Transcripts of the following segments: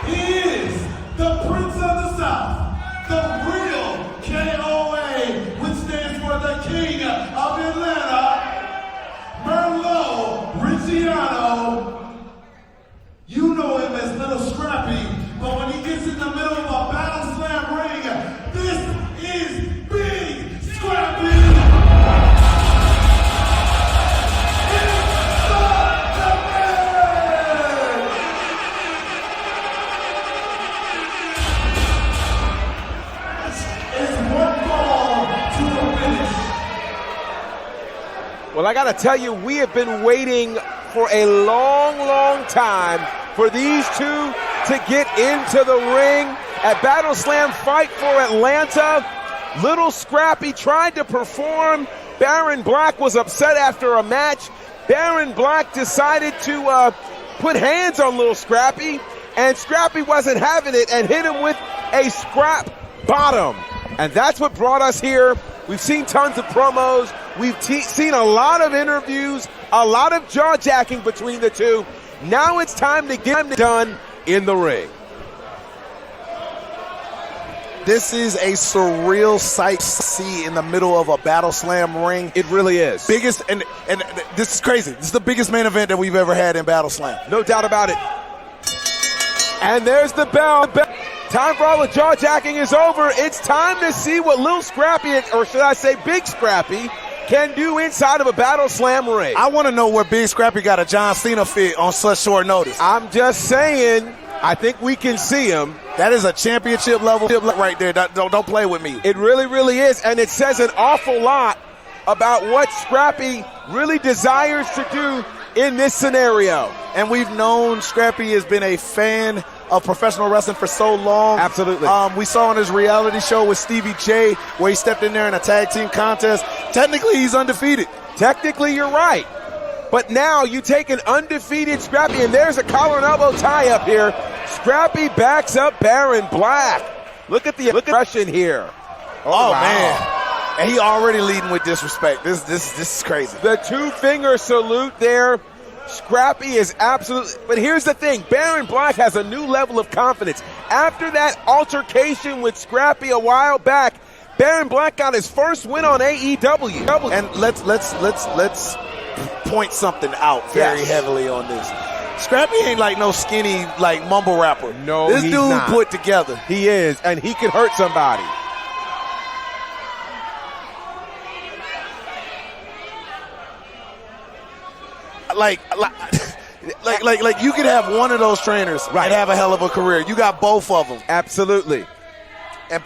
He is the Prince of the South, the real KOA, which stands for the King of Atlanta, Merlot Ricciano. You know him as Little Scrappy, but when he gets in the middle of a battle slam ring, this is Big Scrappy! Well, I gotta tell you, we have been waiting for a long, long time for these two to get into the ring at Battle Slam Fight for Atlanta. Little Scrappy tried to perform. Baron Black was upset after a match. Baron Black decided to put hands on Little Scrappy, and Scrappy wasn't having it and hit him with a scrap bottom. And that's what brought us here. We've seen tons of promos. We've seen a lot of interviews, a lot of jaw-jacking between the two. Now it's time to get them done in the ring. This is a surreal sight to see in the middle of a Battle Slam ring. It really is. Biggest, and this is crazy. This is the biggest main event that we've ever had in Battle Slam. No doubt about it. And there's the bell. Time for all the jaw-jacking is over. It's time to see what Little Scrappy, or should I say Big Scrappy, can do inside of a Battle Slam ring. I want to know where Big Scrappy got a John Cena fit on such short notice. I'm just saying, I think we can see him. That is a championship level right there. Don't play with me. It really, really is, and it says an awful lot about what Scrappy really desires to do in this scenario. And we've known Scrappy has been a fan of professional wrestling for so long. Absolutely. We saw on his reality show with Stevie J where he stepped in there in a tag team contest. Technically, he's undefeated. Technically, you're right. But now you take an undefeated Scrappy, and there's a collar and elbow tie up here. Scrappy backs up Baron Black. Look at the expression here. Oh wow. Man. And he already leading with disrespect. This is crazy. The two-finger salute there. Scrappy is absolutely, but here's the thing, Baron Black has a new level of confidence. After that altercation with Scrappy a while back, Baron Black got his first win on AEW. And let's point something out very heavily on this. Scrappy ain't like no skinny like mumble rapper. No, this he's dude not. Put together. He is, and he can hurt somebody. Like you could have one of those trainers and have a hell of a career. You got both of them. Absolutely. And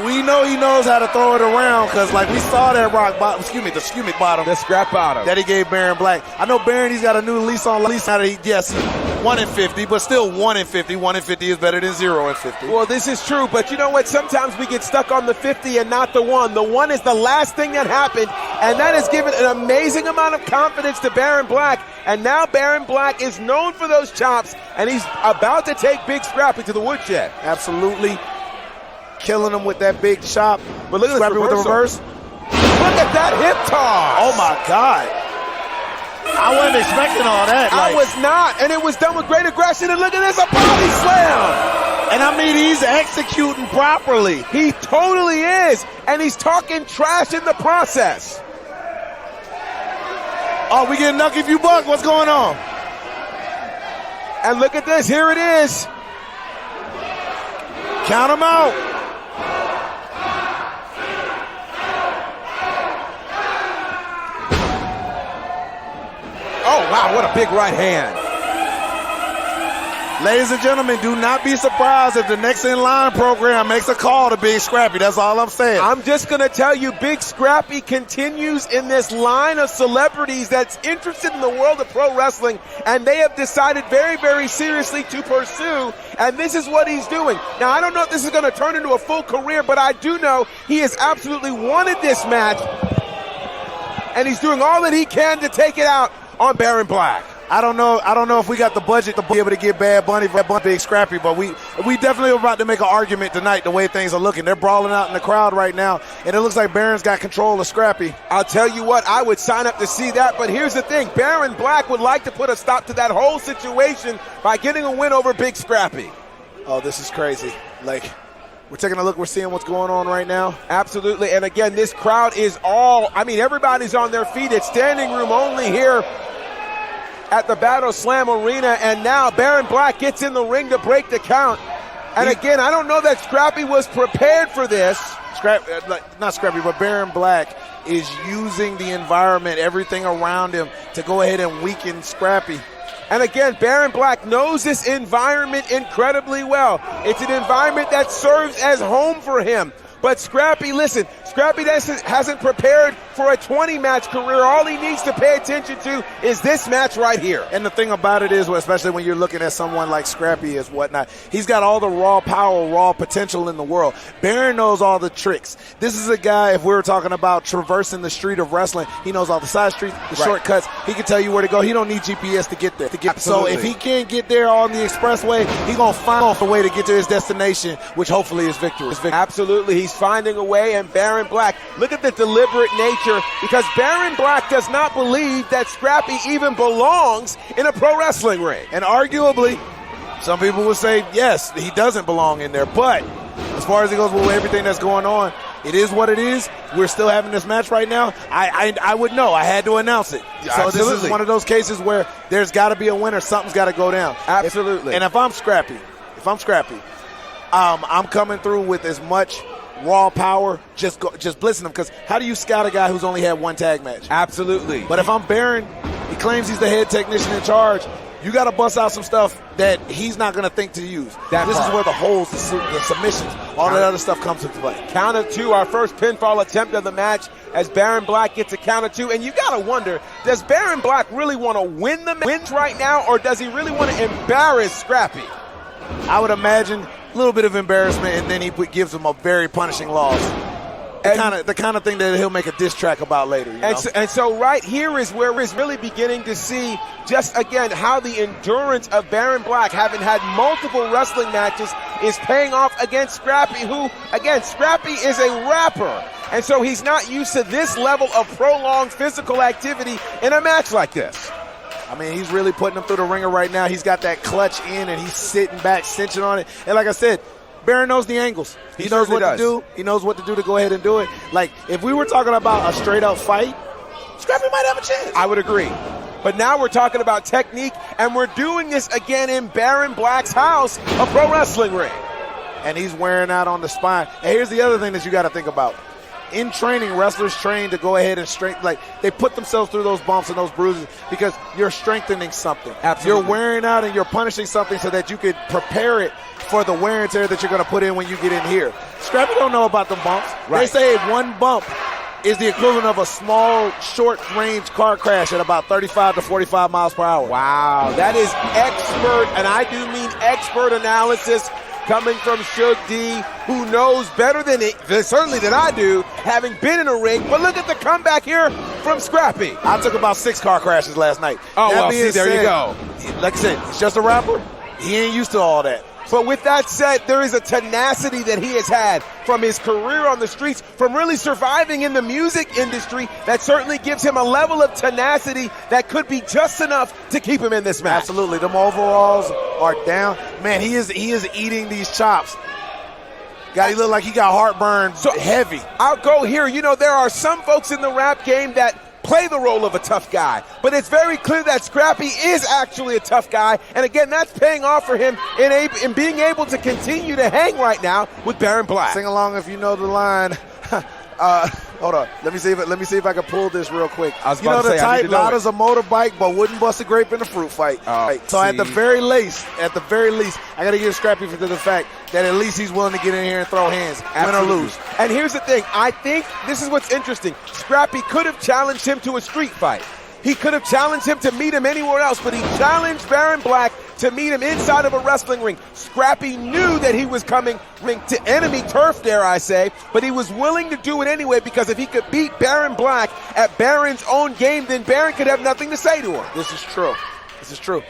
we know he knows how to throw it around because, like, we saw that rock bottom, the scrap bottom that he gave Baron Black. I know Baron, he's got a new lease on life. Yes, 1 in 50, but still 1 in 50. 1 in 50 is better than 0 in 50. Well, this is true, but you know what? Sometimes we get stuck on the 50 and not the 1. The 1 is the last thing that happened, and that has given an amazing amount of confidence to Baron Black. And now Baron Black is known for those chops, and he's about to take Big Scrappy to the woodshed. Absolutely. Killing him with that big chop. But look at Scrappy with the reverse. Look at that hip toss. Oh my God. I wasn't expecting all that. I was not, and it was done with great aggression, and look at this, a body slam. And I mean, he's executing properly. He totally is, and he's talking trash in the process. Oh, we getting Nucky if you buck. What's going on? And look at this, here it is. Count him out. Oh, wow, what a big right hand. Ladies and gentlemen, do not be surprised if the next in line program makes a call to Big Scrappy. That's all I'm saying. I'm just going to tell you, Big Scrappy continues in this line of celebrities that's interested in the world of pro wrestling, and they have decided very, very seriously to pursue, and this is what he's doing. Now, I don't know if this is going to turn into a full career, but I do know he has absolutely wanted this match, and he's doing all that he can to take it out on Baron Black. I don't know if we got the budget to be able to get Bad Bunny for Big Scrappy, but we definitely are about to make an argument tonight the way things are looking. They're brawling out in the crowd right now, and it looks like Baron's got control of Scrappy. I'll tell you what, I would sign up to see that, but here's the thing. Baron Black would like to put a stop to that whole situation by getting a win over Big Scrappy. Oh, this is crazy. Like, we're taking a look. We're seeing what's going on right now. Absolutely, and again, this crowd is everybody's on their feet. It's standing room only here at the Battle Slam Arena, and now Baron Black gets in the ring to break the count. And again, I don't know that Scrappy was prepared for this. Not Scrappy, but Baron Black is using the environment, everything around him, to go ahead and weaken Scrappy. And again, Baron Black knows this environment incredibly well. It's an environment that serves as home for him. But Scrappy, listen, Scrappy hasn't prepared for a 20-match career. All he needs to pay attention to is this match right here. And the thing about it is, especially when you're looking at someone like Scrappy is whatnot, he's got all the raw power, raw potential in the world. Baron knows all the tricks. This is a guy, if we were talking about traversing the street of wrestling, he knows all the side streets, the shortcuts. He can tell you where to go. He don't need GPS to get there. So if he can't get there on the expressway, he's going to find a way to get to his destination, which hopefully is victory. Absolutely. He's finding a way, and Baron Black, look at the deliberate nature, because Baron Black does not believe that Scrappy even belongs in a pro wrestling ring. And arguably, some people would say, yes, he doesn't belong in there. But as far as it goes with everything that's going on, it is what it is. We're still having this match right now. I would know. I had to announce it. So Absolutely. This is one of those cases where there's got to be a winner. Something's got to go down. Absolutely. And if I'm Scrappy, I'm coming through with as much raw power, just blitzing him, because how do you scout a guy who's only had one tag match? Absolutely. But if I'm Baron, he claims he's the head technician in charge, you got to bust out some stuff that he's not going to think to use. This is where the holds, the submissions, all that other stuff comes into play. Count of two, our first pinfall attempt of the match as Baron Black gets a count of two. And you got to wonder, does Baron Black really want to win the match right now, or does he really want to embarrass Scrappy? I would imagine a little bit of embarrassment, and then he gives him a very punishing loss. The kind of thing that he'll make a diss track about later. You know? And so right here is where we're really beginning to see just, again, how the endurance of Baron Black, having had multiple wrestling matches, is paying off against Scrappy, who, again, Scrappy is a rapper. And so he's not used to this level of prolonged physical activity in a match like this. I mean, he's really putting him through the ringer right now. He's got that clutch in, and he's sitting back, cinching on it. And like I said, Baron knows the angles. He knows what to do. He knows what to do to go ahead and do it. Like, if we were talking about a straight-up fight, Scrappy might have a chance. I would agree. But now we're talking about technique, and we're doing this again in Baron Black's house, a pro wrestling ring. And he's wearing out on the spine. And here's the other thing that you got to think about. In training, wrestlers train to go ahead and strengthen, like they put themselves through those bumps and those bruises because you're strengthening something. Absolutely. You're wearing out and you're punishing something so that you could prepare it for the wear and tear that you're going to put in when you get in here. Scrappy don't know about them bumps. Right. They say one bump is the equivalent of a small, short-range car crash at about 35 to 45 miles per hour. Wow, that is expert, and I do mean expert analysis, coming from Shug D, who knows better certainly than I do, having been in a ring. But look at the comeback here from Scrappy. I took about 6 car crashes last night. Oh, well, see, there you go. Like I said, he's just a rapper. He ain't used to all that. But with that said, there is a tenacity that he has had from his career on the streets, from really surviving in the music industry, that certainly gives him a level of tenacity that could be just enough to keep him in this match. Absolutely. Them overalls are down. Man, he is eating these chops. He look like he got heartburn heavy. I'll go here. You know, there are some folks in the rap game that play the role of a tough guy, but it's very clear that Scrappy is actually a tough guy, and again, that's paying off for him in being able to continue to hang right now with Baron Black. Sing along if you know the line. Hold on. Let me see if I can pull this real quick. I was about to say, the type loud as a motorbike, but wouldn't bust a grape in a fruit fight. So at the very least, I got to give Scrappy for the fact that at least he's willing to get in here and throw hands, win or lose. And here's the thing. I think this is what's interesting. Scrappy could have challenged him to a street fight. He could have challenged him to meet him anywhere else, but he challenged Baron Black to meet him inside of a wrestling ring. Scrappy knew that he was coming to enemy turf, dare I say, but he was willing to do it anyway, because if he could beat Baron Black at Baron's own game, then Baron could have nothing to say to him. This is true. It's true.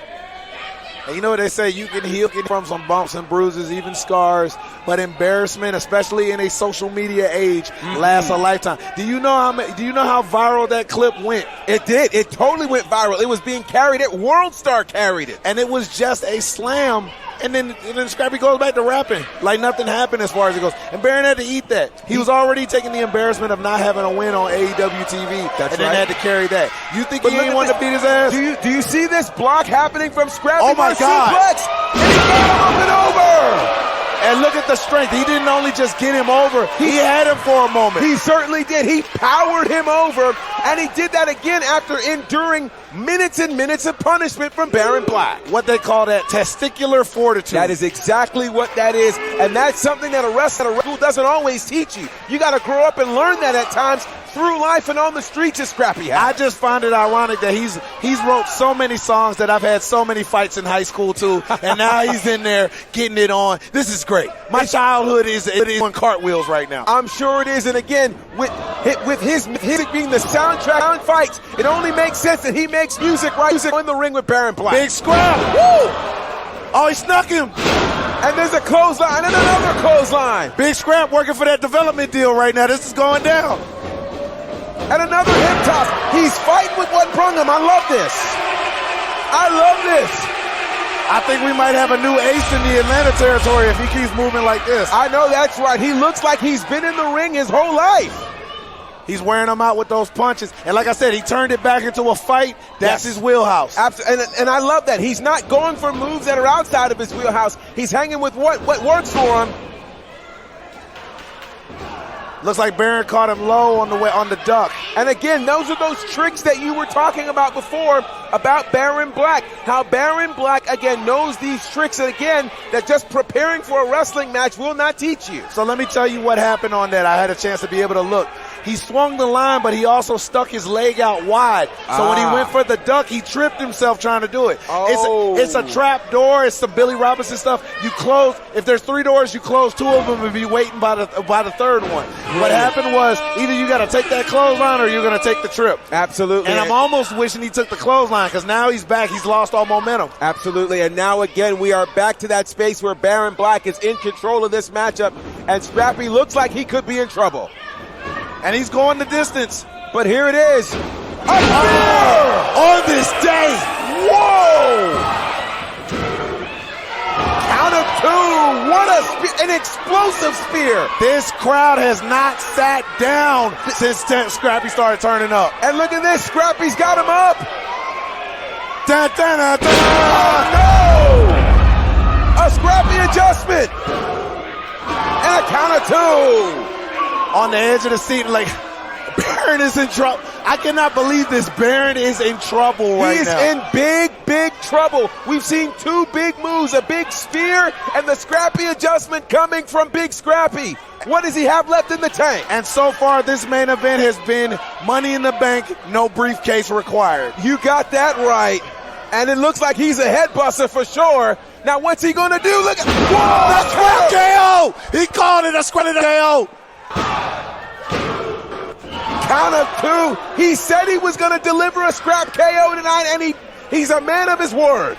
And you know what they say, you can heal from some bumps and bruises, even scars, but embarrassment, especially in a social media age, lasts a lifetime. Do you know how viral that clip went? It did. It totally went viral. It was being carried. World Star carried it. And it was just a slam. And then Scrappy goes back to rapping like nothing happened as far as it goes. And Baron had to eat that. He was already taking the embarrassment of not having a win on AEW TV. That's and then had to carry that. You think but he ain't want to beat his ass? Do you see this block happening from Scrappy? Oh my God. Suplex? And he got him up and over. And look at the strength. He didn't only just get him over, he had him for a moment. He certainly did. He powered him over, and he did that again after enduring minutes and minutes of punishment from Baron Black. What they call that testicular fortitude. That is exactly what that is, and that's something that a wrestler doesn't always teach you. You got to grow up and learn that at times through life and on the streets as Scrappy has. I just find it ironic that he's wrote so many songs that I've had so many fights in high school too, and now he's in there getting it on. This is great. My childhood is on cartwheels right now. I'm sure it is, and again, with his music being the soundtrack on fights, it only makes sense that he makes music in the ring with Baron Black. Big scrap. Woo! Oh, he snuck him. And there's a clothesline and another clothesline. Big Scrap working for that development deal right now. This is going down. And another hip toss. He's fighting with what brung him. I love this. I love this. I think we might have a new ace in the Atlanta territory if he keeps moving like this. I know that's right. He looks like he's been in the ring his whole life. He's wearing them out with those punches. And like I said, he turned it back into a fight. That's his wheelhouse. Absolutely. And I love that. He's not going for moves that are outside of his wheelhouse. He's hanging with what works for him. Looks like Baron caught him low on the duck. And again, those are those tricks that you were talking about before about Baron Black. How Baron Black, again, knows these tricks, and again, that just preparing for a wrestling match will not teach you. So let me tell you what happened on that. I had a chance to be able to look. He swung the line, but he also stuck his leg out wide. So when he went for the duck, he tripped himself trying to do it. Oh. It's a trap door. It's some Billy Robinson stuff. You close. If there's 3 doors, you close 2 of them and be waiting by the third one. What happened was either you got to take that clothesline or you're going to take the trip. Absolutely. And I'm almost wishing he took the clothesline because now he's back. He's lost all momentum. Absolutely. And now again, we are back to that space where Baron Black is in control of this matchup, and Scrappy looks like he could be in trouble. And he's going the distance. But here it is. On this day. Whoa! Count of 2. What an explosive spear. This crowd has not sat down since Scrappy started turning up. And look at this. Scrappy's got him up. Da, da, da, da. Oh, no! A Scrappy adjustment. And a count of 2. On the edge of the seat, like, Baron is in trouble. I cannot believe this. Baron is in trouble right now. He is in big, big trouble. We've seen 2 big moves, a big spear and the Scrappy adjustment coming from Big Scrappy. What does he have left in the tank? And so far, this main event has been Money in the Bank, no briefcase required. You got that right. And it looks like he's a head buster for sure. Now, what's he going to do? Look at the Scrap KO! He called it a Scrap KO! Count of 2. He said he was going to deliver a Scrap KO tonight, and he's a man of his word.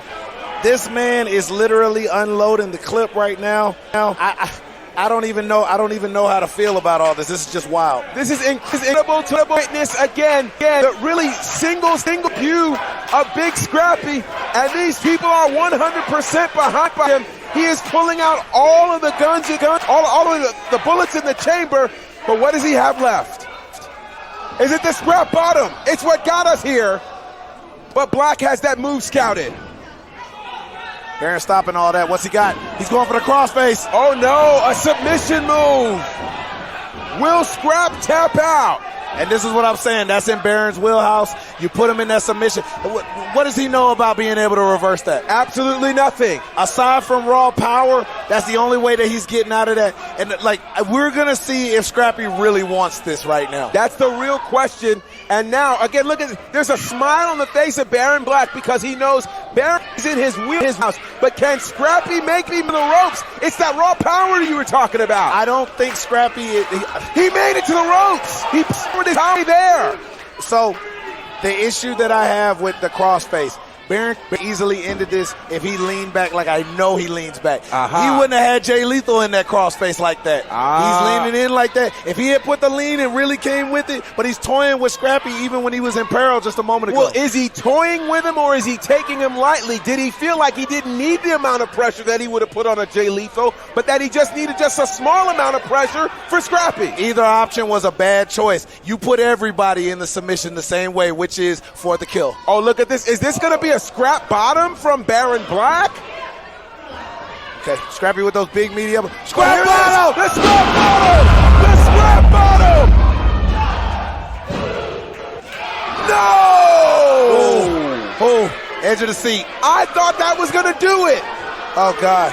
This man is literally unloading the clip right now. I don't even know how to feel about all this. This is just wild. This is incredible to witness again. The really single view of Big Scrappy, and these people are 100% behind him. He is pulling out all of the guns, all of the bullets in the chamber. But what does he have left? Is it the scrap bottom? It's what got us here. But Black has that move scouted. Baron stopping all that. What's he got? He's going for the crossface. Oh no, a submission move. Will Scrap tap out? And this is what I'm saying. That's in Baron's wheelhouse. You put him in that submission. What does he know about being able to reverse that? Absolutely nothing. Aside from raw power, that's the only way that he's getting out of that. And like, we're going to see if Scrappy really wants this right now. That's the real question. And now, again, look at, there's a smile on the face of Baron Black because he knows Baron is in his wheelhouse. But can Scrappy make him the ropes? It's that raw power you were talking about. I don't think Scrappy he made it to the ropes. He put his power there. So the issue that I have with the crossface, Baron easily ended this if he leaned back like I know he leans back. He wouldn't have had Jay Lethal in that crossface like that. He's leaning in like that. If he had put the lean and really came with it, but he's toying with Scrappy even when he was in peril just a moment ago. Well, is he toying with him or is he taking him lightly? Did he feel like he didn't need the amount of pressure that he would have put on a Jay Lethal, but that he just needed just a small amount of pressure for Scrappy? Either option was a bad choice. You put everybody in the submission the same way, which is for the kill. Oh, look at this. Is this going to be a scrap bottom from Baron Black? Okay, Scrappy with those big meaty elbows. Scrap bottom! The scrap bottom! The scrap bottom! No! Oh, edge of the seat. I thought that was going to do it. Oh, God.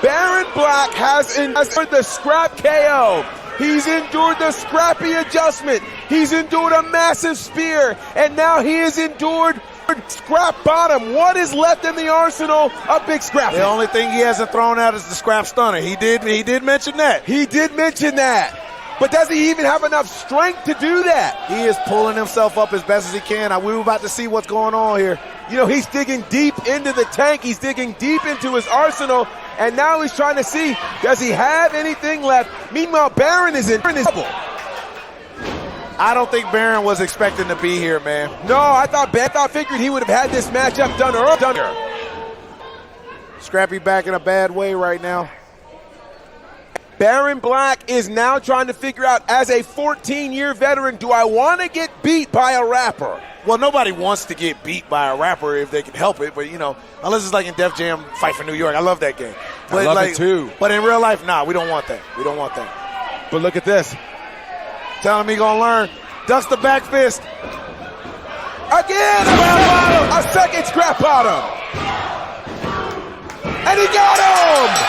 Baron Black has endured the scrap KO. He's endured the Scrappy adjustment. He's endured a massive spear. And now he has endured scrap bottom. What is left in the arsenal of Big Scrappy? The only thing he hasn't thrown out is the scrap stunner. He did mention that. He did mention that. But does he even have enough strength to do that? He is pulling himself up as best as he can. We were about to see what's going on here. You know, he's digging deep into the tank. He's digging deep into his arsenal. And now he's trying to see, does he have anything left? Meanwhile, Baron is in trouble. I don't think Baron was expecting to be here, man. No, I figured he would have had this matchup done earlier. Scrappy back in a bad way right now. Baron Black is now trying to figure out, as a 14-year veteran, do I want to get beat by a rapper? Well, nobody wants to get beat by a rapper if they can help it, but, you know, unless it's like in Def Jam Fight for New York. I love that game. But I love it too. But in real life, nah, we don't want that. We don't want that. But look at this. Telling me he gonna learn. Ducks the back fist. Again, a second scrap bottom. And he got him!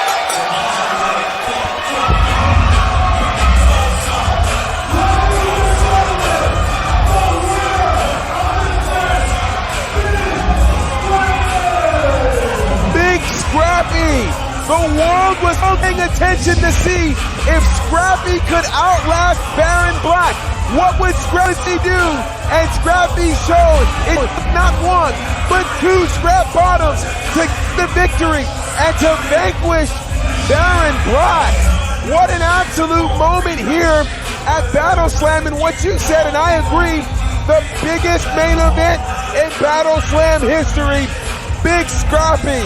Scrappy! The world was paying attention to see if Scrappy could outlast Baron Black. What would Scrappy do? And Scrappy showed it not one, but two scrap bottoms to get the victory and to vanquish Baron Black. What an absolute moment here at Battle Slam, and what you said, and I agree, the biggest main event in Battle Slam history. Big Scrappy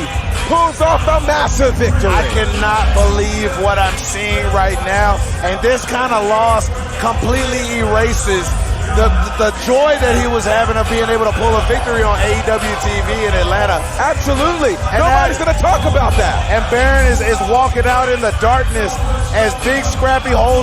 pulls off a massive victory. I cannot believe what I'm seeing right now. And this kind of loss completely erases the joy that he was having of being able to pull a victory on AEW TV in Atlanta. Absolutely. And nobody's going to talk about that. And Baron is walking out in the darkness as Big Scrappy holds